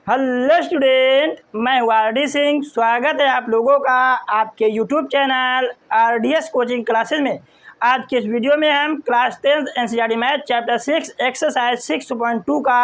Hello student, मैं हूँ RD. Singh. स्वागत है आप लोगों का आपके YouTube channel RDS coaching classes में। आज के इस वीडियो में हम class 10 NCERT math chapter 6 exercise 6.2 का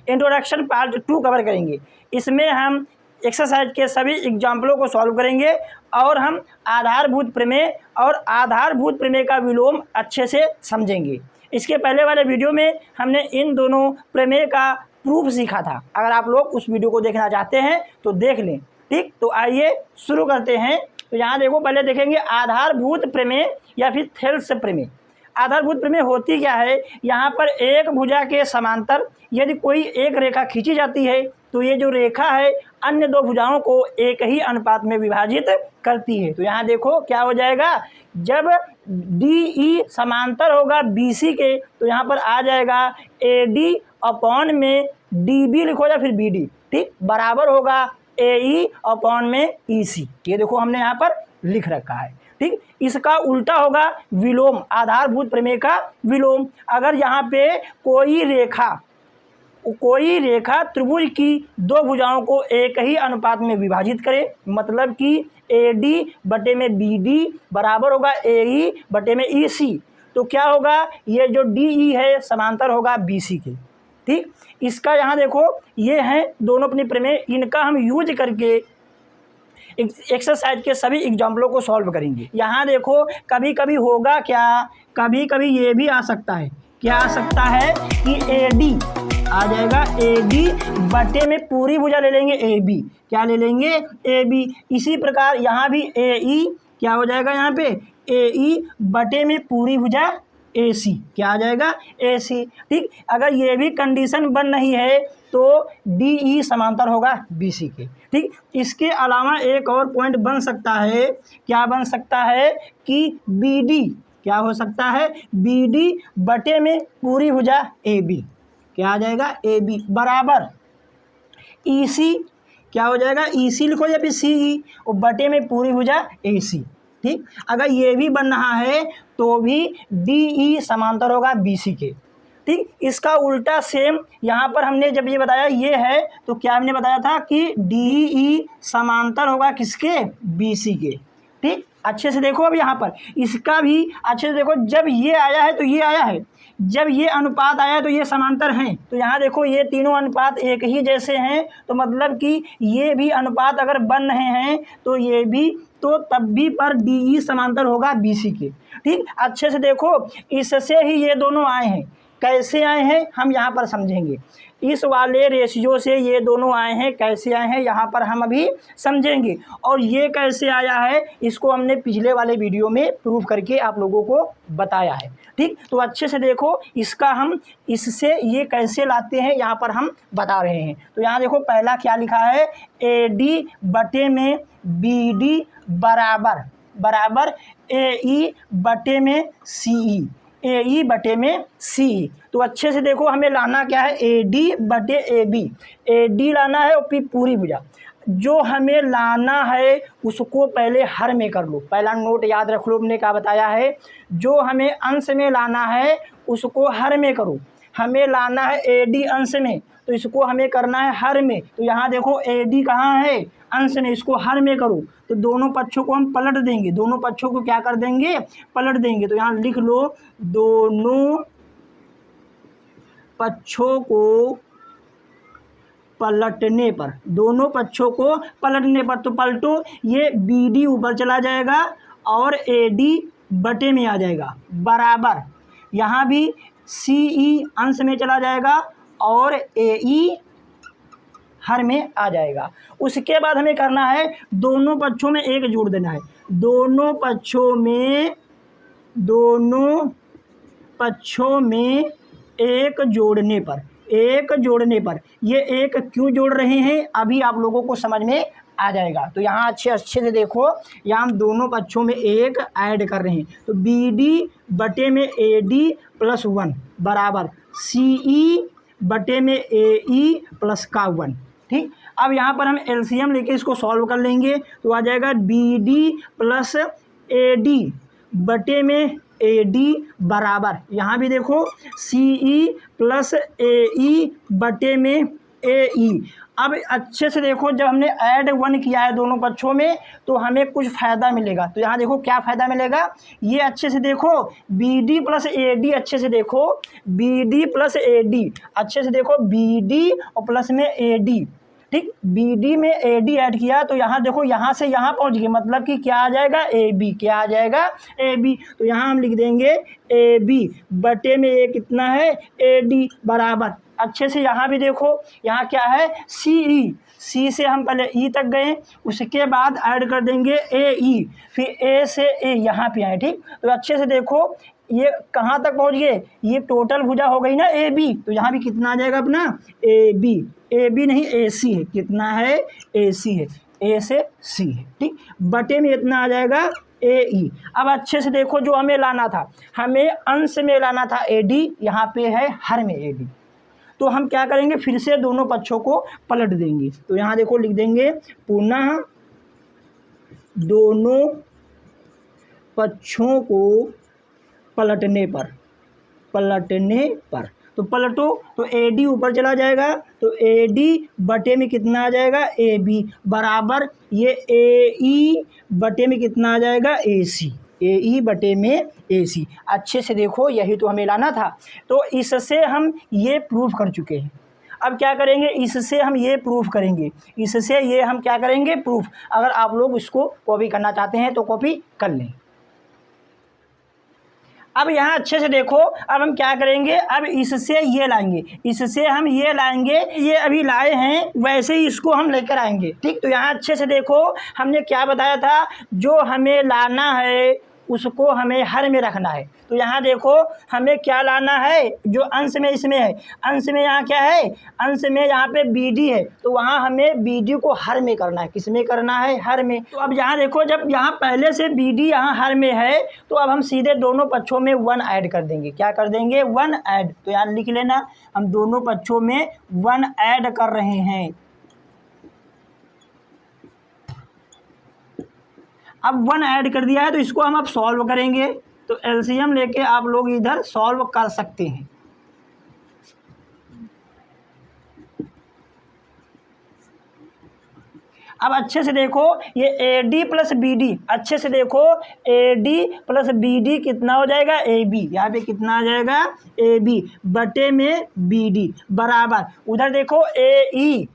इंट्रोडक्शन पार्ट 2 कवर करेंगे। इसमें हम एक्सरसाइज के सभी एग्जाम्पलों को सॉल्व करेंगे और हम आधारभूत प्रमेय और आधारभूत प्रमेय का विलोम अच्छे से समझेंगे। इसके पहले वाले वीडियो में हमने इन दोनों प्रमेय का प्रूफ सीखा था। अगर आप लोग उस वीडियो को देखना चाहते हैं तो देख लें। ठीक, तो आइए शुरू करते हैं। तो यहाँ देखो, पहले देखेंगे आधारभूत प्रमेय या फिर थेल्स प्रमेय। आधारभूत प्रमेय होती क्या है? यहाँ पर एक भुजा के समांतर यदि कोई एक रेखा खींची जाती है तो ये जो रेखा है अन्य दो भुजाओं को एक ही अनुपात में विभाजित करती है। तो यहाँ देखो क्या हो जाएगा, जब DE समांतर होगा BC के तो यहाँ पर आ जाएगा AD अपॉन में DB लिखो या फिर BD। ठीक, बराबर होगा AE अपॉन में EC। ये देखो हमने यहाँ पर लिख रखा है। ठीक, इसका उल्टा होगा विलोम, आधारभूत प्रमेय का विलोम। अगर यहाँ पे कोई रेखा त्रिभुज की दो भुजाओं को एक ही अनुपात में विभाजित करे, मतलब कि AD बटे में BD बराबर होगा AE बटे में EC, तो क्या होगा, ये जो DE है समांतर होगा BC के। ठीक, इसका यहाँ देखो ये हैं दोनों अपने प्रमेय, इनका हम यूज करके एक्सरसाइज के सभी एग्जाम्पलों को सॉल्व करेंगे। यहाँ देखो कभी कभी होगा क्या, कभी कभी ये भी आ सकता है, क्या आ सकता है कि AD आ जाएगा AD बटे में पूरी भुजा ले लेंगे AB। क्या ले लेंगे? AB। इसी प्रकार यहाँ भी AE क्या हो जाएगा, यहाँ पे AE बटे में पूरी भुजा AC। क्या आ जाएगा? AC। ठीक, अगर ये भी कंडीशन बन रही है तो DE समांतर होगा BC के। ठीक, इसके अलावा एक और पॉइंट बन सकता है, क्या बन सकता है कि BD क्या हो सकता है, BD बटे में पूरी भुजा AB। क्या आ जाएगा? AB बराबर EC। क्या हो जाएगा? EC लिखो या फिर CE और बटे में पूरी भुजा AC। ठीक, अगर ये भी बन रहा है तो भी DE समांतर होगा BC के। ठीक, इसका उल्टा सेम यहाँ पर हमने जब ये बताया ये है तो क्या हमने बताया था कि DE समांतर होगा किसके? BC के। ठीक, अच्छे से देखो अब यहाँ पर इसका भी अच्छे से देखो, जब ये आया है तो ये आया है, जब ये अनुपात आया है तो ये समांतर हैं। तो यहाँ देखो ये तीनों अनुपात एक ही जैसे हैं, तो मतलब कि ये भी अनुपात अगर बन रहे हैं तो ये भी, तो तब भी पर DE समांतर होगा BC के। ठीक, अच्छे से देखो इससे ही ये दोनों आए हैं। कैसे आए हैं हम यहाँ पर समझेंगे, इस वाले रेशियो से ये दोनों आए हैं। कैसे आए हैं यहाँ पर हम अभी समझेंगे, और ये कैसे आया है इसको हमने पिछले वाले वीडियो में प्रूव करके आप लोगों को बताया है। ठीक, तो अच्छे से देखो इसका हम इससे ये कैसे लाते हैं यहाँ पर हम बता रहे हैं। तो यहाँ देखो पहला क्या लिखा है, AD बटे में BD बराबर AE बटे में CE। AE बटे में CE। तो अच्छे से देखो हमें लाना क्या है, AD बटे AB। AD लाना है और फिर पूरी भुजा। जो हमें लाना है उसको पहले हर में कर लो। पहला नोट याद रख लो, हमने क्या बताया है, जो हमें अंश में लाना है उसको हर में करो। हमें लाना है AD अंश में तो इसको हमें करना है हर में। तो यहाँ देखो AD कहाँ है, अंश में, इसको हर में करो। तो दोनों पक्षों को हम पलट देंगे, दोनों पक्षों को क्या कर देंगे, पलट देंगे। तो यहाँ लिख लो दोनों पक्षों को पलटने पर, दोनों पक्षों को पलटने पर, तो पलटो, ये BD ऊपर चला जाएगा और AD बटे में आ जाएगा बराबर, यहाँ भी CE अंश में चला जाएगा और AE हर में आ जाएगा। उसके बाद हमें करना है दोनों पक्षों में एक जोड़ देना है। दोनों पक्षों में एक जोड़ने पर ये एक क्यों जोड़ रहे हैं अभी आप लोगों को समझ में आ जाएगा। तो यहाँ अच्छे से देखो, यहाँ हम दोनों पक्षों में एक ऐड कर रहे हैं। तो BD बटे में AD प्लस 1 बराबर CE बटे में AE प्लस का 1। ठीक, अब यहाँ पर हम LCM लेके इसको सॉल्व कर लेंगे। तो आ जाएगा BD प्लस AD बटे में AD बराबर, यहाँ भी देखो CE प्लस AE बटे में ए ई। अब अच्छे से देखो, जब हमने ऐड 1 किया है दोनों पक्षों में तो हमें कुछ फ़ायदा मिलेगा। तो यहाँ देखो क्या फ़ायदा मिलेगा, ये अच्छे से देखो B D plus A D, अच्छे से देखो B D plus A D, अच्छे से देखो बी डी और प्लस में ए डी, ठीक। बी डी में ए डी ऐड किया तो यहाँ देखो यहाँ से यहाँ पहुँच गए, मतलब कि क्या आ जाएगा ए बी, क्या आ जाएगा ए बी। तो यहाँ हम लिख देंगे ए बी बटे में ए कितना है ए डी बराबर, अच्छे से यहाँ भी देखो यहाँ क्या है सी ई, सी से हम पहले ई तक गए, उसके बाद ऐड कर देंगे ए ई, फिर ए से ए यहाँ पे आए, ठीक। तो अच्छे से देखो ये कहाँ तक पहुँच गए, ये टोटल भुजा हो गई ना ए बी, तो यहाँ भी कितना आ जाएगा अपना ए बी नहीं ए सी है, कितना है ए सी है, ए से सी है, ठीक। बटे में इतना आ जाएगा ए ई। अब अच्छे से देखो जो हमें लाना था, हमें अंश में लाना था ए डी, यहाँ पे है हर में ए डी। तो हम क्या करेंगे, फिर से दोनों पक्षों को पलट देंगे। तो यहाँ देखो लिख देंगे पुनः दोनों पक्षों को पलटने पर तो पलटो तो ए डी ऊपर चला जाएगा, तो ए डी बटे में कितना आ जाएगा ए बी बराबर ये ए ई बटे में कितना आ जाएगा ए सी, ए ई बटे में ए सी। अच्छे से देखो यही तो हमें लाना था। तो इससे हम ये प्रूफ कर चुके हैं। अब क्या करेंगे, इससे हम ये प्रूफ करेंगे, इससे ये हम क्या करेंगे प्रूफ। अगर आप लोग इसको कॉपी करना चाहते हैं तो कॉपी कर लें। अब यहाँ अच्छे से देखो, अब हम क्या करेंगे, अब इससे ये लाएंगे, इससे हम ये लाएंगे, ये अभी लाए हैं वैसे ही इसको हम लेकर आएंगे, ठीक। तो यहाँ अच्छे से देखो हमने क्या बताया था, जो हमें लाना है उसको हमें हर में रखना है। तो यहाँ देखो हमें क्या लाना है, जो अंश में इसमें है, अंश में यहाँ क्या है, अंश में यहाँ पे बी डी है, तो वहाँ हमें बी डी को हर में करना है। किस में करना है, हर में। तो अब यहाँ देखो जब यहाँ पहले से बी डी यहाँ हर में है तो अब हम सीधे दोनों पक्षों में 1 ऐड कर देंगे। क्या कर देंगे, 1 ऐड। तो यहाँ लिख लेना हम दोनों पक्षों में 1 ऐड कर रहे हैं। अब 1 ऐड कर दिया है तो इसको हम अब सॉल्व करेंगे। तो एलसीएम लेके आप लोग इधर सॉल्व कर सकते हैं। अब अच्छे से देखो ये A D plus B D, अच्छे से देखो A D plus B D कितना हो जाएगा ए बी, यहाँ पे कितना आ जाएगा ए बी बटे में बी डी बराबर, उधर देखो ए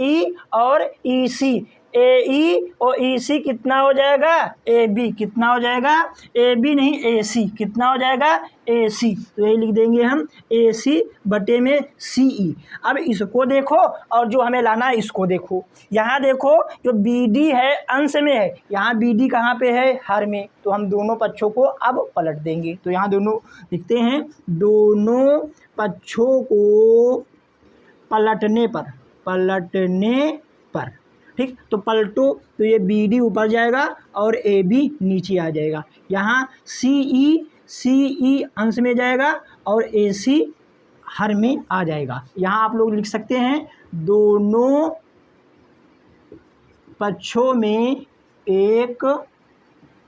ई और ई सी, ए ई और ई सी कितना हो जाएगा ए बी, कितना हो जाएगा ए बी नहीं ए सी, कितना हो जाएगा ए सी। तो यही लिख देंगे हम ए सी बटे में सी ई। अब इसको देखो और जो हमें लाना है इसको देखो, यहाँ देखो जो बी डी है अंश में है, यहाँ बी डी कहाँ पे है हर में, तो हम दोनों पक्षों को अब पलट देंगे। तो यहाँ दोनों लिखते हैं दोनों पक्षों को पलटने पर, ठीक। तो पलटो तो ये बी डी ऊपर जाएगा और ए बी नीचे आ जाएगा, यहाँ सी ई अंश में जाएगा और ए सी हर में आ जाएगा। यहाँ आप लोग लिख सकते हैं दोनों पक्षों में एक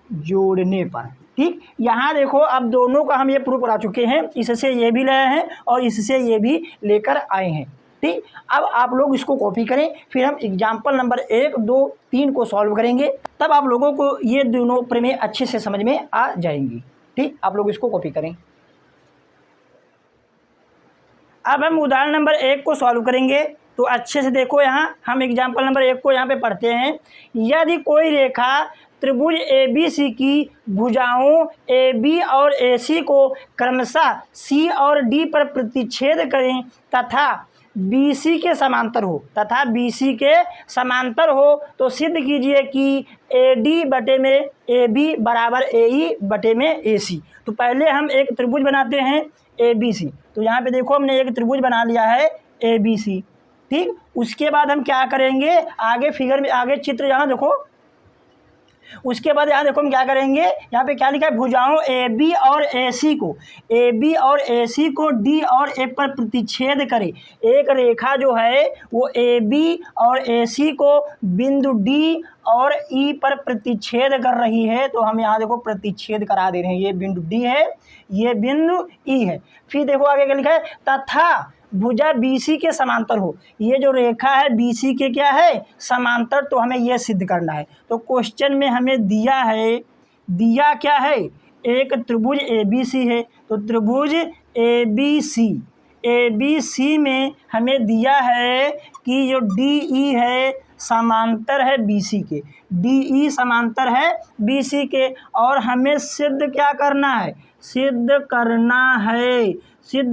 जोड़ने पर, ठीक। यहाँ देखो अब दोनों का हम ये प्रूफ करा चुके हैं, इससे ये भी लाए हैं और इससे ये भी लेकर आए हैं, ठीक। अब आप लोग इसको कॉपी करें, फिर हम एग्जाम्पल नंबर 1, 2, 3 को सॉल्व करेंगे, तब आप लोगों को ये दोनों प्रमेय अच्छे से समझ में आ जाएंगी, ठीक। आप लोग इसको कॉपी करें। अब हम उदाहरण नंबर 1 को सॉल्व करेंगे। तो अच्छे से देखो यहाँ हम एग्जाम्पल नंबर 1 को यहाँ पे पढ़ते हैं। यदि कोई रेखा त्रिभुज ए बी सी की भुजाओं ए बी और ए सी को क्रमशः सी और डी पर प्रतिच्छेद करें तथा बी सी के समांतर हो तो सिद्ध कीजिए कि ए डी बटे में ए बी बराबर ए ई बटे में ए सी। तो पहले हम एक त्रिभुज बनाते हैं ए बी सी। तो यहाँ पे देखो हमने एक त्रिभुज बना लिया है ए बी सी, ठीक। उसके बाद हम क्या करेंगे, आगे फिगर में आगे चित्र यहाँ देखो, उसके बाद यहाँ देखो हम क्या करेंगे, यहाँ पे क्या लिखा है, भुजाओं ए बी और ए सी को डी और ए पर प्रतिच्छेद करे। एक रेखा जो है वो ए बी और ए सी को बिंदु डी और ई पर प्रतिच्छेद कर रही है। तो हम यहाँ देखो प्रतिच्छेद करा दे रहे हैं, ये बिंदु डी है, ये बिंदु ई है। फिर देखो आगे क्या लिखा है, तथा भुजा BC के समांतर हो। ये जो रेखा है BC के क्या है, समांतर, तो हमें ये सिद्ध करना है। तो क्वेश्चन में हमें दिया क्या है, एक त्रिभुज ABC है। तो त्रिभुज ABC में हमें दिया है कि जो DE है समांतर है BC के, DE समांतर है BC के, और हमें सिद्ध क्या करना है, सिद्ध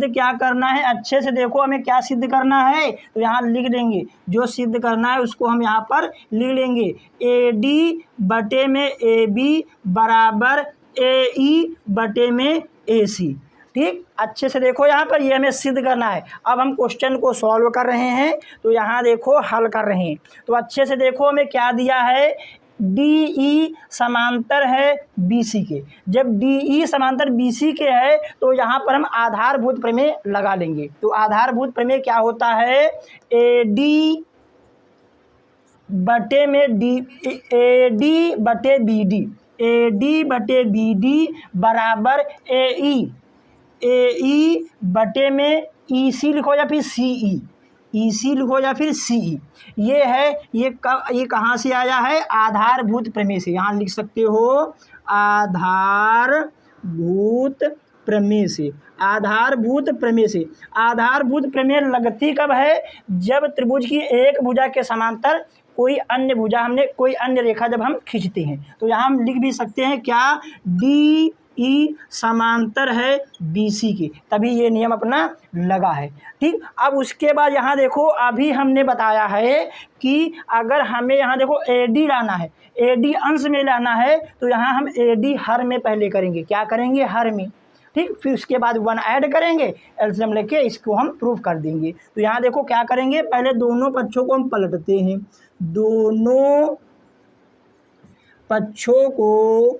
क्या करना है, अच्छे से देखो हमें क्या सिद्ध करना है। तो यहाँ लिख देंगे, जो सिद्ध करना है उसको हम यहाँ पर लिख लेंगे, AD बटे में AB बराबर AE बटे में AC। ठीक, अच्छे से देखो यहाँ पर, ये हमें सिद्ध करना है। अब हम क्वेश्चन को सॉल्व कर रहे हैं, तो यहाँ देखो हल कर रहे हैं। तो अच्छे से देखो हमें क्या दिया है, DE समांतर है BC के। जब DE समांतर BC के है तो यहाँ पर हम आधारभूत प्रमेय लगा लेंगे। तो आधारभूत प्रमेय क्या होता है, AD बटे में AD बटे BD बराबर AE बटे में EC लिखो या फिर EC लिखो या फिर CE। ये है, ये कहाँ से आया है, आधारभूत प्रमेय से। यहाँ लिख सकते हो आधारभूत प्रमेय से। आधारभूत प्रमेय लगती कब है, जब त्रिभुज की एक भुजा के समांतर कोई अन्य रेखा जब हम खींचते हैं। तो यहाँ हम लिख भी सकते हैं क्या, DE समांतर है BC के, तभी ये नियम अपना लगा है। ठीक, अब उसके बाद यहाँ देखो, अभी हमने बताया है कि अगर हमें यहाँ देखो AD लाना है, AD अंश में लाना है, तो यहाँ हम AD हर में पहले करेंगे, क्या करेंगे, हर में। ठीक, फिर उसके बाद 1 ऐड करेंगे, एलसीएम लेके इसको हम प्रूफ कर देंगे। तो यहाँ देखो क्या करेंगे, पहले दोनों पक्षों को हम पलटते हैं। दोनों पक्षों को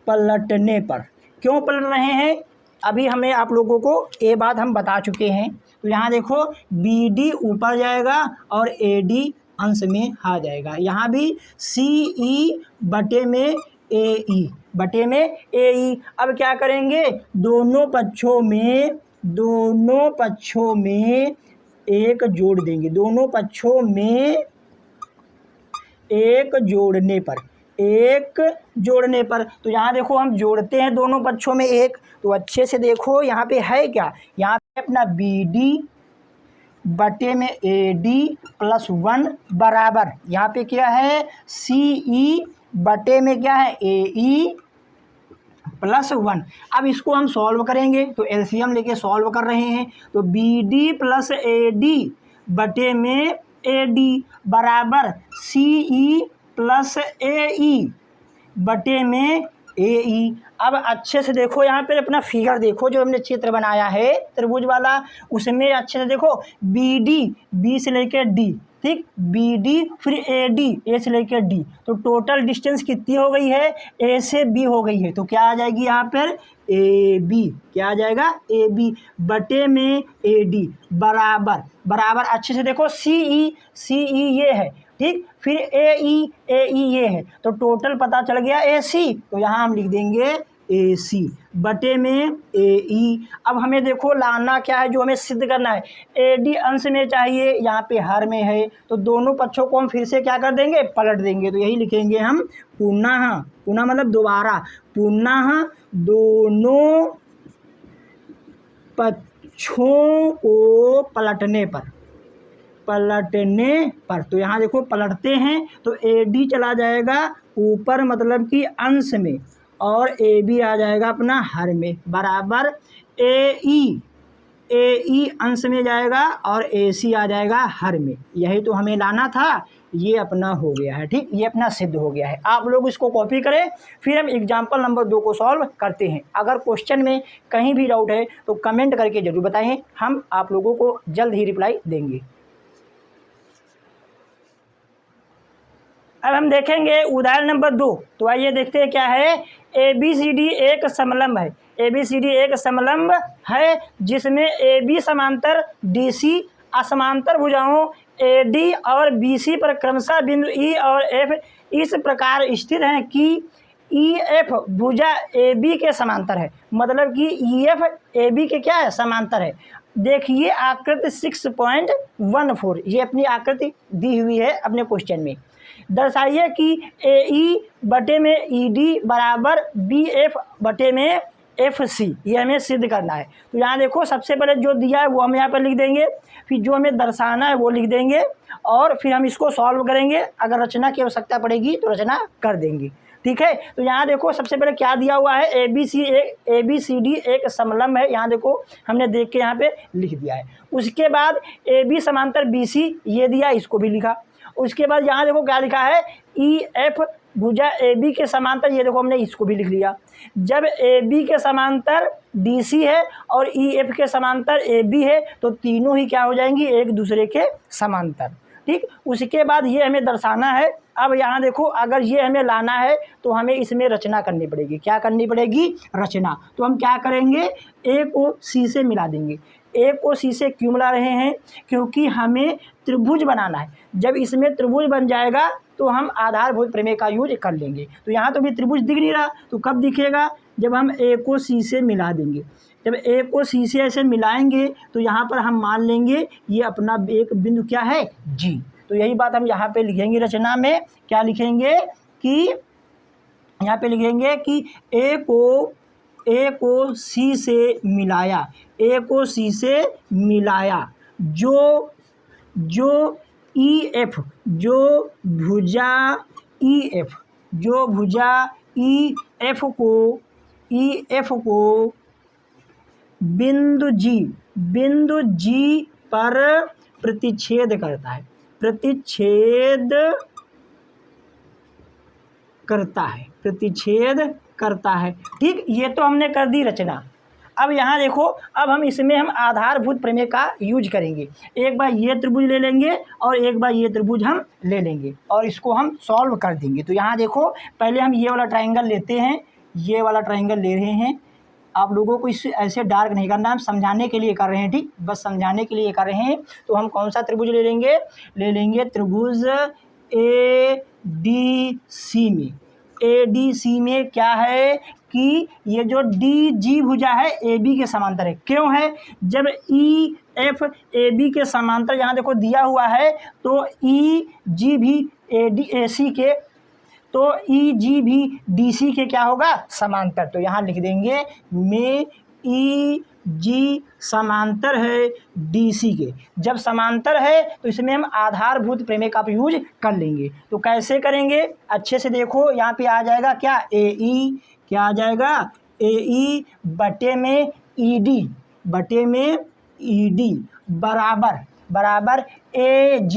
पलटने पर, क्यों पलट रहे हैं, अभी हमें आप लोगों को ये बात हम बता चुके हैं। तो यहाँ देखो BD ऊपर जाएगा और AD अंश में आ जाएगा। यहाँ भी CE बटे में AE अब क्या करेंगे, दोनों पक्षों में एक जोड़ देंगे। दोनों पक्षों में एक जोड़ने पर तो यहाँ देखो हम जोड़ते हैं दोनों पक्षों में एक। तो अच्छे से देखो यहाँ पे है क्या, यहाँ पे अपना BD बटे में AD प्लस 1 बराबर, यहाँ पे क्या है, CE बटे में क्या है, AE प्लस 1। अब इसको हम सॉल्व करेंगे, तो एलसीएम लेके सॉल्व कर रहे हैं। तो BD प्लस AD बटे में AD बराबर CE प्लस AE बटे में AE। अब अच्छे से देखो यहाँ पे अपना फिगर देखो, जो हमने चित्र बनाया है त्रिभुज वाला, उसमें अच्छे से देखो BD B से लेकर D, ठीक, BD फिर AD A से लेकर D, तो टोटल डिस्टेंस कितनी हो गई है, A से B हो गई है। तो क्या आ जाएगी यहाँ पर, AB, क्या आ जाएगा, AB बटे में AD बराबर अच्छे से देखो CE ये है, ठीक, फिर AE ये है, तो टोटल पता चल गया AC। तो यहाँ हम लिख देंगे AC बटे में AE। अब हमें देखो लाना क्या है, जो हमें सिद्ध करना है, AD अंश में चाहिए, यहाँ पे हर में है, तो दोनों पक्षों को हम फिर से क्या कर देंगे, पलट देंगे। तो यही लिखेंगे हम पुनः मतलब दोबारा, पुनः दोनों पक्षों को पलटने पर। तो यहाँ देखो पलटते हैं, तो AD चला जाएगा ऊपर मतलब कि अंश में, और AB आ जाएगा अपना हर में, बराबर AE अंश में जाएगा और AC आ जाएगा हर में। यही तो हमें लाना था, ये अपना हो गया है। ठीक, ये अपना सिद्ध हो गया है। आप लोग इसको कॉपी करें, फिर हम एग्जाम्पल नंबर 2 को सॉल्व करते हैं। अगर क्वेश्चन में कहीं भी डाउट है तो कमेंट करके ज़रूर बताएं, हम आप लोगों को जल्द ही रिप्लाई देंगे। अब हम देखेंगे उदाहरण नंबर 2। तो आइए देखते हैं क्या है। ABCD एक समलंब है। ABCD एक समलंब है जिसमें AB समांतर DC असमांतर भुजाओं AD और BC पर क्रमशः बिंदु E और F इस प्रकार स्थित हैं कि EF भुजा AB के समांतर है। मतलब कि EF AB के क्या है, समांतर है। देखिए आकृति 6.14 ये अपनी आकृति दी हुई है अपने क्वेश्चन में। दर्शाइए कि AE बटे में ED बराबर BF बटे में FC, ये हमें सिद्ध करना है। तो यहाँ देखो सबसे पहले जो दिया है वो हम यहाँ पर लिख देंगे, फिर जो हमें दर्शाना है वो लिख देंगे और फिर हम इसको सॉल्व करेंगे। अगर रचना की आवश्यकता पड़ेगी तो रचना कर देंगे, ठीक है। तो यहाँ देखो सबसे पहले क्या दिया हुआ है, ABCD एक समलंब है। यहाँ देखो हमने देख के यहाँ पे लिख दिया है। उसके बाद AB समांतर BC ये दिया, इसको भी लिखा। उसके बाद यहाँ देखो क्या लिखा है, EF भुजा AB के समांतर, ये देखो हमने इसको भी लिख लिया। जब AB के समांतर DC है और EF के समांतर AB है तो तीनों ही क्या हो जाएंगी, एक दूसरे के समांतर, ठीक। उसके बाद ये हमें दर्शाना है। अब यहाँ देखो अगर ये हमें लाना है तो हमें इसमें रचना करनी पड़ेगी। क्या करनी पड़ेगी, रचना। तो हम क्या करेंगे, A को C से मिला देंगे। A को C से क्यों मिला रहे हैं, क्योंकि हमें त्रिभुज बनाना है। जब इसमें त्रिभुज बन जाएगा तो हम आधारभूत प्रमेय का यूज कर लेंगे। तो यहाँ तो भी त्रिभुज दिख नहीं रहा, तो कब दिखेगा, जब हम A को C से मिला देंगे। जब A को C से ऐसे मिलाएंगे तो यहाँ पर हम मान लेंगे ये अपना एक बिंदु क्या है, G। तो यही बात हम यहाँ पे लिखेंगे रचना में। क्या लिखेंगे कि यहाँ पे लिखेंगे कि A को C से मिलाया, A को C से मिलाया, जो EF जो भुजा EF को बिंदु G पर प्रतिच्छेद करता है, ठीक। ये तो हमने कर दी रचना। अब यहाँ देखो, अब हम इसमें हम आधारभूत प्रमेय का यूज करेंगे। एक बार ये त्रिभुज ले लेंगे और एक बार ये त्रिभुज हम ले लेंगे और इसको हम सॉल्व कर देंगे। तो यहाँ देखो पहले हम ये वाला ट्रायंगल लेते हैं, ये वाला ट्रायंगल ले रहे हैं। आप लोगों को इसे ऐसे डार्क नहीं करना, हम समझाने के लिए कर रहे हैं, ठीक, बस समझाने के लिए कर रहे हैं। तो हम कौन सा त्रिभुज ले लेंगे त्रिभुज ADC में क्या है कि ये जो DG भुजा है AB के समांतर है। क्यों है, जब EF AB के समांतर यहाँ देखो दिया हुआ है तो EG भी AC के, तो EG भी DC के क्या होगा, समांतर। तो यहाँ लिख देंगे में EG समांतर है DC के। जब समांतर है तो इसमें हम आधारभूत प्रमेय का यूज कर लेंगे। तो कैसे करेंगे, अच्छे से देखो, यहाँ पे आ जाएगा क्या, AE, क्या आ जाएगा, AE बटे में ED बराबर AG,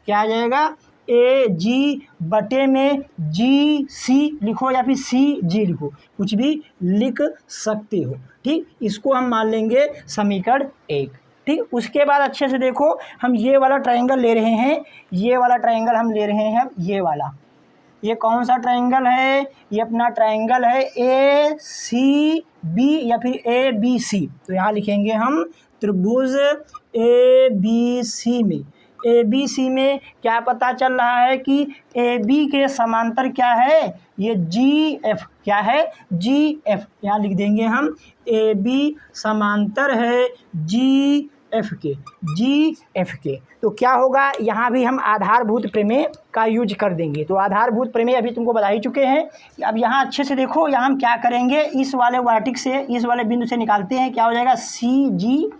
क्या आ जाएगा, AG बटे में GC लिखो या फिर CG लिखो, कुछ भी लिख सकते हो, ठीक। इसको हम मान लेंगे समीकरण 1, ठीक। उसके बाद अच्छे से देखो, हम ये वाला ट्रायंगल ले रहे हैं, ये वाला ट्रायंगल हम ले रहे हैं, ये वाला, ये कौन सा ट्रायंगल है, ये अपना ट्रायंगल है ACB या फिर ABC। तो यहाँ लिखेंगे हम त्रिभुज ABC में क्या पता चल रहा है कि AB के समांतर क्या है, ये GF, क्या है, GF। यहाँ लिख देंगे हम AB समांतर है GF के। तो क्या होगा, यहाँ भी हम आधारभूत प्रमेय का यूज कर देंगे। तो आधारभूत प्रमेय अभी तुमको बता ही चुके हैं। अब यहाँ अच्छे से देखो, यहाँ हम क्या करेंगे, इस वाले वर्टिक्स से, इस वाले बिंदु से निकालते हैं। क्या हो जाएगा, CG,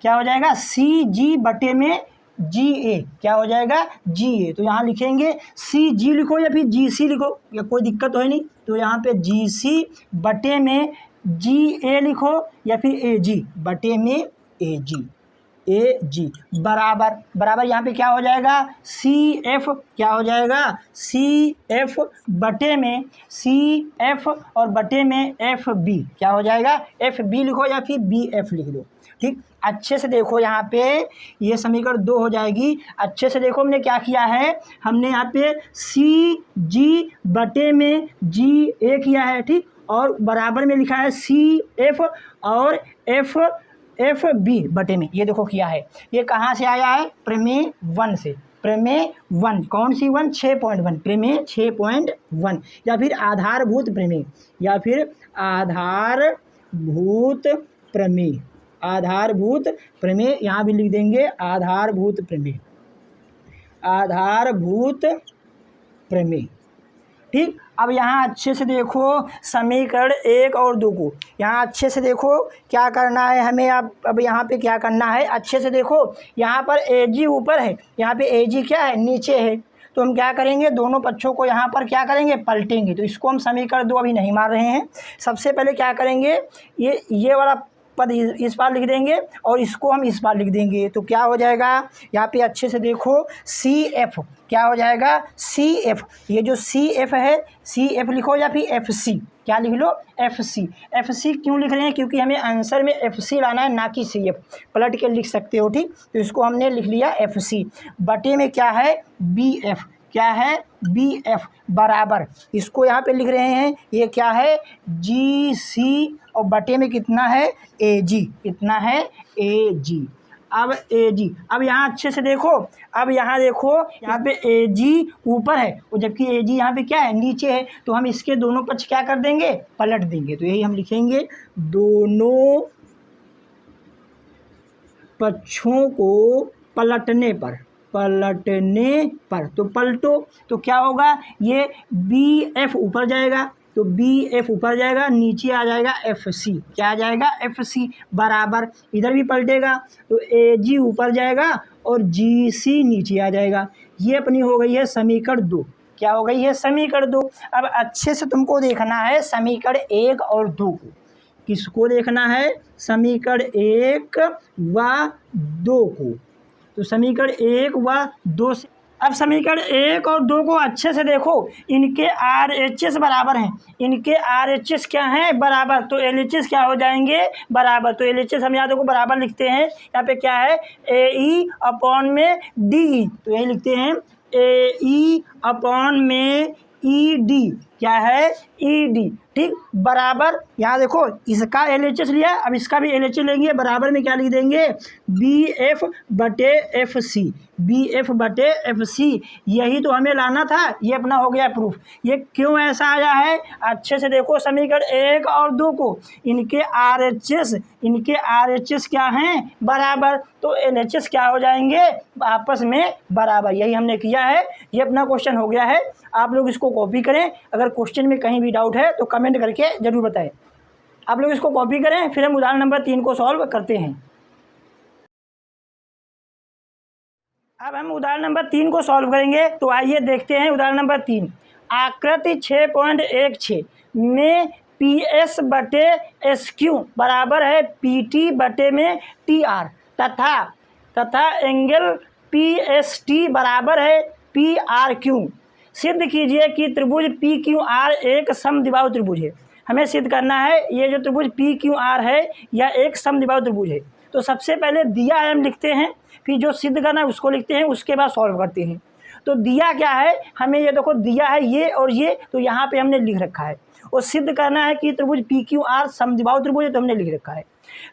क्या हो जाएगा, CG बटे में GA, क्या हो जाएगा, GA। तो यहाँ लिखेंगे CG लिखो या फिर GC लिखो, या कोई दिक्कत तो है नहीं। तो यहाँ पे GC बटे में GA लिखो या फिर AG बटे में AG बराबर यहाँ पे क्या हो जाएगा, CF, क्या हो जाएगा, CF बटे में CF और बटे में FB, क्या हो जाएगा, FB लिखो या फिर BF लिख दो, ठीक। अच्छे से देखो, यहाँ पे ये समीकरण 2 हो जाएगी। अच्छे से देखो, हमने क्या किया है, हमने यहाँ पे CG बटे में GA किया है, ठीक, और बराबर में लिखा है CF और FB बटे में, ये देखो किया है। ये कहाँ से आया है, प्रमेय 1 से। प्रमेय 1 कौन सी 1, 6.1, प्रमेय 6.1 या फिर आधारभूत प्रमेय, आधारभूत प्रमेय, यहाँ भी लिख देंगे आधारभूत प्रमेय, आधारभूत प्रमेय। ठीक, अब यहाँ अच्छे से देखो समीकरण 1 और 2 को, यहाँ अच्छे से देखो क्या करना है हमें। अब यहाँ पे क्या करना है, अच्छे से देखो, यहाँ पर AG ऊपर है, यहाँ पे AG क्या है, नीचे है। तो हम क्या करेंगे, दोनों पक्षों को यहाँ पर क्या करेंगे, पलटेंगे। तो इसको हम समीकरण 2 अभी नहीं मार रहे हैं। सबसे पहले क्या करेंगे, ये वाला पद इस बार लिख देंगे और इसको हम इस बार लिख देंगे। तो क्या हो जाएगा, यहाँ पे अच्छे से देखो CF क्या हो जाएगा, CF, ये जो CF है, CF लिखो या फिर FC, क्या लिख लो, FC क्यों लिख रहे हैं, क्योंकि हमें आंसर में FC लाना है, ना कि CF। पलट के लिख सकते हो, ठीक। तो इसको हमने लिख लिया FC, बटे में क्या है, BF, क्या है, BF बराबर, इसको यहाँ पे लिख रहे हैं, ये क्या है, GC, और बटे में कितना है, AG, कितना है, AG। अब AG, अब यहाँ अच्छे से देखो, अब यहाँ देखो, यहाँ पे AG ऊपर है और जबकि AG यहाँ पे क्या है, नीचे है। तो हम इसके दोनों पक्ष क्या कर देंगे, पलट देंगे। तो यही हम लिखेंगे, दोनों पक्षों को पलटने पर, तो पलटो, तो क्या होगा, ये BF ऊपर जाएगा, तो BF ऊपर जाएगा, नीचे आ जाएगा FC, क्या आ जाएगा, FC बराबर, इधर भी पलटेगा तो AG ऊपर जाएगा और GC नीचे आ जाएगा। ये अपनी हो गई है समीकरण 2, क्या हो गई है, समीकरण 2। अब अच्छे से तुमको देखना है समीकरण 1 और 2 को, किसको देखना है, समीकरण 1 व 2 को। तो समीकरण 1 व 2 से, अब समीकरण 1 और 2 को अच्छे से देखो, इनके RHS बराबर हैं, इनके RHS क्या हैं, बराबर, तो LHS क्या हो जाएंगे, बराबर। तो LHS हम यहाँ देखो बराबर लिखते हैं, यहाँ पे क्या है, AE अपॉन में DE, तो यही लिखते हैं AE अपॉन में ED, क्या है, ED, ठीक, बराबर। यहाँ देखो इसका LHS लिया, अब इसका भी LHS लेंगे, बराबर में क्या लिख देंगे, BF बटे FC, BF बटे FC, यही तो हमें लाना था, ये अपना हो गया प्रूफ। ये क्यों ऐसा आया है, अच्छे से देखो समीकरण 1 और 2 को, इनके RHS क्या हैं, बराबर, तो LHS क्या हो जाएंगे, आपस में बराबर। यही हमने किया है, ये अपना क्वेश्चन हो गया है। आप लोग इसको कॉपी करें, अगर क्वेश्चन में कहीं भी डाउट है तो कमेंट करके ज़रूर बताएं। आप लोग इसको कॉपी करें, फिर हम उदाहरण नंबर 3 को सॉल्व करते हैं। अब हम उदाहरण नंबर 3 को सॉल्व करेंगे, तो आइए देखते हैं उदाहरण नंबर 3। आकृति 6.16 में PS बटे SQ बराबर है PT बटे में TR, तथा एंगल PST बराबर है PRQ। सिद्ध कीजिए कि त्रिभुज PQR एक समद्विबाहु त्रिभुज है। हमें सिद्ध करना है ये जो त्रिभुज PQR है यह एक समद्विबाहु त्रिभुज है। तो सबसे पहले दिया है हम लिखते हैं, फिर जो सिद्ध करना है उसको लिखते हैं, उसके बाद सॉल्व करते हैं। तो दिया क्या है, हमें ये देखो दिया है ये और ये, तो यहाँ पे हमने लिख रखा है। और सिद्ध करना है कि त्रिभुज PQR समद्विबाहु त्रिभुज है, तो हमने लिख रखा है।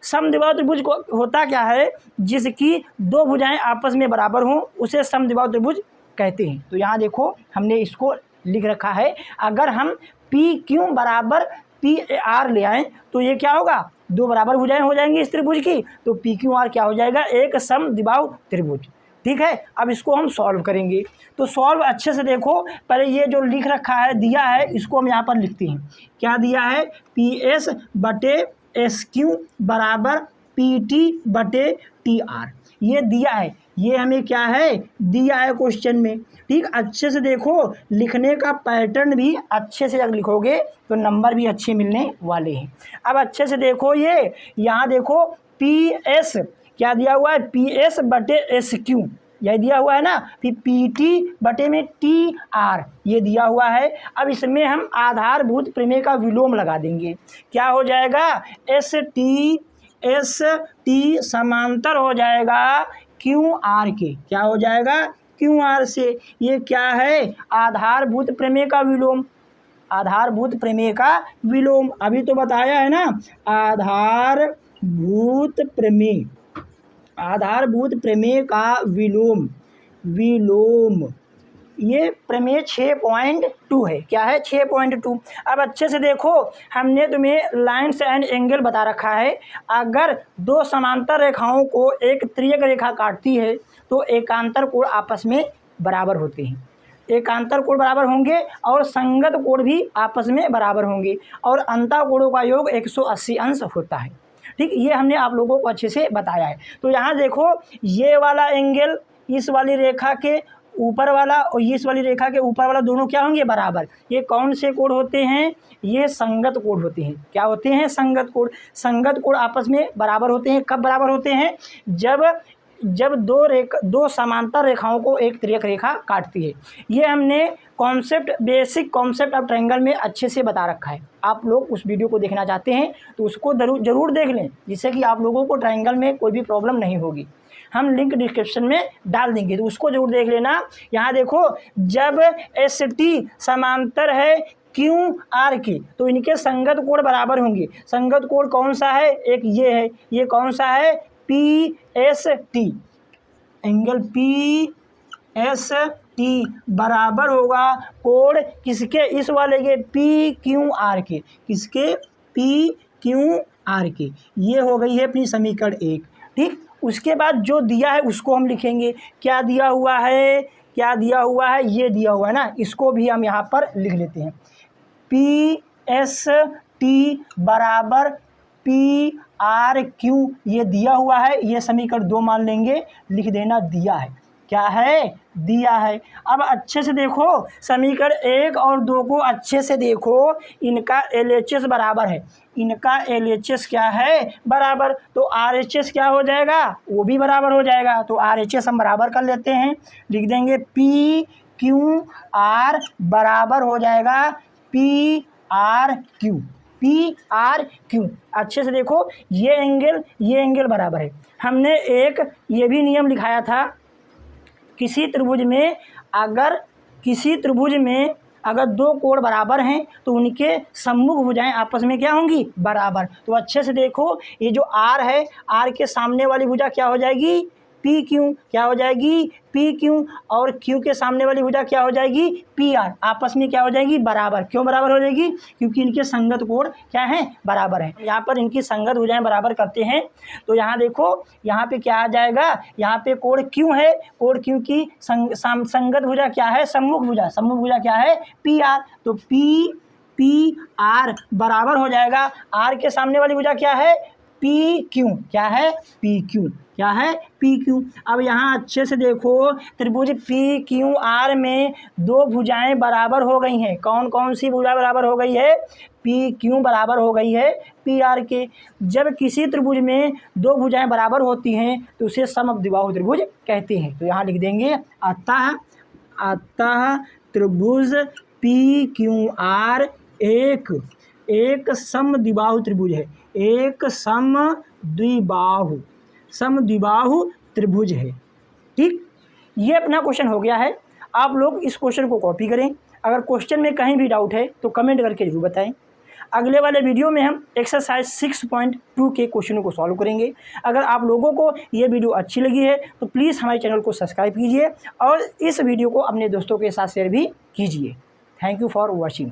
समद्विबाहु त्रिभुज को होता क्या है, जिसकी दो भुजाएं आपस में बराबर हों उसे समद्विबाहु त्रिभुज कहते हैं। तो यहाँ देखो हमने इसको लिख रखा है। अगर हम PQ बराबर PR ले आएँ तो ये क्या होगा, दो बराबर भुजाएं हो जाएंगी इस त्रिभुज की, तो PQR क्या हो जाएगा, एक समद्विबाहु त्रिभुज। ठीक है, अब इसको हम सॉल्व करेंगे। तो सॉल्व अच्छे से देखो, पहले ये जो लिख रखा है दिया है इसको हम यहाँ पर लिखते हैं। क्या दिया है, PS बटे SQ बराबर PT बटे TR, ये दिया है, ये हमें क्या है, दिया है क्वेश्चन में। ठीक, अच्छे से देखो, लिखने का पैटर्न भी अच्छे से अगर लिखोगे तो नंबर भी अच्छे मिलने वाले हैं। अब अच्छे से देखो, ये यहाँ देखो PS क्या दिया हुआ है, PS बटे SQ यह दिया हुआ है ना, फिर PT बटे में TR ये दिया हुआ है। अब इसमें हम आधारभूत प्रमेय का विलोम लगा देंगे। क्या हो जाएगा, ST समांतर हो जाएगा QR के, क्या हो जाएगा, QR से। ये क्या है, आधारभूत प्रमेय का विलोम, आधारभूत प्रमेय का विलोम। अभी तो बताया है ना, आधारभूत प्रमेय, आधारभूत प्रमेय का विलोम, विलोम ये प्रमेय 6.2 है। क्या है? 6.2। अब अच्छे से देखो, हमने तुम्हें लाइन्स एंड एंगल बता रखा है। अगर दो समांतर रेखाओं को एक तिर्यक रेखा काटती है तो एकांतर कोण आपस में बराबर होते हैं। एकांतर कोण बराबर होंगे और संगत कोण भी आपस में बराबर होंगे और अंतः कोणों का योग 180 अंश होता है। ठीक, ये हमने आप लोगों को अच्छे से बताया है। तो यहाँ देखो, ये वाला एंगल इस वाली रेखा के ऊपर वाला और इस वाली रेखा के ऊपर वाला दोनों क्या होंगे? बराबर। ये कौन से कोण होते हैं? ये संगत कोण होते हैं। क्या होते हैं? संगत कोण। संगत कोण आपस में बराबर होते हैं। कब बराबर होते हैं? जब दो समांतर रेखाओं को एक तिर्यक रेखा काटती है। ये हमने concept, basic concept of triangle में अच्छे से बता रखा है। आप लोग उस वीडियो को देखना चाहते हैं तो उसको ज़रूर देख लें, जिससे कि आप लोगों को ट्रायंगल में कोई भी प्रॉब्लम नहीं होगी। हम लिंक डिस्क्रिप्शन में डाल देंगे, तो उसको ज़रूर देख लेना। यहाँ देखो, जब ST समांतर है QR की तो इनके संगत कोण बराबर होंगे। संगत कोण कौन सा है? एक ये है। ये कौन सा है? PST। एंगल PST बराबर होगा कोण किसके? इस वाले के, PQR के। किसके? PQR के। ये हो गई है अपनी समीकरण 1। ठीक, उसके बाद जो दिया है उसको हम लिखेंगे। क्या दिया हुआ है? क्या दिया हुआ है? ये दिया हुआ है ना, इसको भी हम यहाँ पर लिख लेते हैं। PST बराबर PRQ, ये दिया हुआ है। ये समीकरण 2 मान लेंगे, लिख देना दिया है। क्या है? दिया है। अब अच्छे से देखो, समीकरण 1 और 2 को अच्छे से देखो। इनका LHS बराबर है। इनका LHS क्या है? बराबर। तो RHS क्या हो जाएगा? वो भी बराबर हो जाएगा। तो RHS हम बराबर कर लेते हैं, लिख देंगे PQR बराबर हो जाएगा PRQ। PRQ। अच्छे से देखो, ये एंगल बराबर है। हमने एक ये भी नियम लिखाया था, किसी त्रिभुज में अगर दो कोण बराबर हैं तो उनके सम्मुख भुजाएं आपस में क्या होंगी? बराबर। तो अच्छे से देखो, ये जो R है, R के सामने वाली भुजा क्या हो जाएगी? PQ। क्या हो जाएगी? PQ। और Q के सामने वाली भुजा क्या हो जाएगी? PR। आपस में क्या हो जाएगी? बराबर। क्यों बराबर हो जाएगी? क्योंकि इनके संगत कोण क्या हैं? बराबर हैं। यहाँ पर इनकी संगत भुजाएं बराबर करते हैं तो यहाँ देखो, यहाँ पे क्या आ जाएगा? यहाँ पे कोण Q है। कोण Q की संगत भुजा क्या है? सम्मुख भुजा। सम्मुख भुजा क्या है? PR। तो PR बराबर हो जाएगा, R के सामने वाली भुजा क्या है? PQ। क्या है? PQ। क्या है? PQ। अब यहाँ अच्छे से देखो, त्रिभुज PQR में दो भुजाएं बराबर हो गई हैं। कौन कौन सी भुजा बराबर हो गई है? PQ बराबर हो गई है PR के। जब किसी त्रिभुज में दो भुजाएं बराबर होती हैं तो उसे समद्विबाहु त्रिभुज कहते हैं। तो यहाँ लिख देंगे, अतः त्रिभुज PQR एक समद्विबाहु त्रिभुज है। एक समद्विबाहु त्रिभुज है। ठीक, ये अपना क्वेश्चन हो गया है। आप लोग इस क्वेश्चन को कॉपी करें। अगर क्वेश्चन में कहीं भी डाउट है तो कमेंट करके जरूर बताएं। अगले वाले वीडियो में हम एक्सरसाइज 6.2 के क्वेश्चनों को सॉल्व करेंगे। अगर आप लोगों को ये वीडियो अच्छी लगी है तो प्लीज़ हमारे चैनल को सब्सक्राइब कीजिए और इस वीडियो को अपने दोस्तों के साथ शेयर भी कीजिए। Thank you for watching.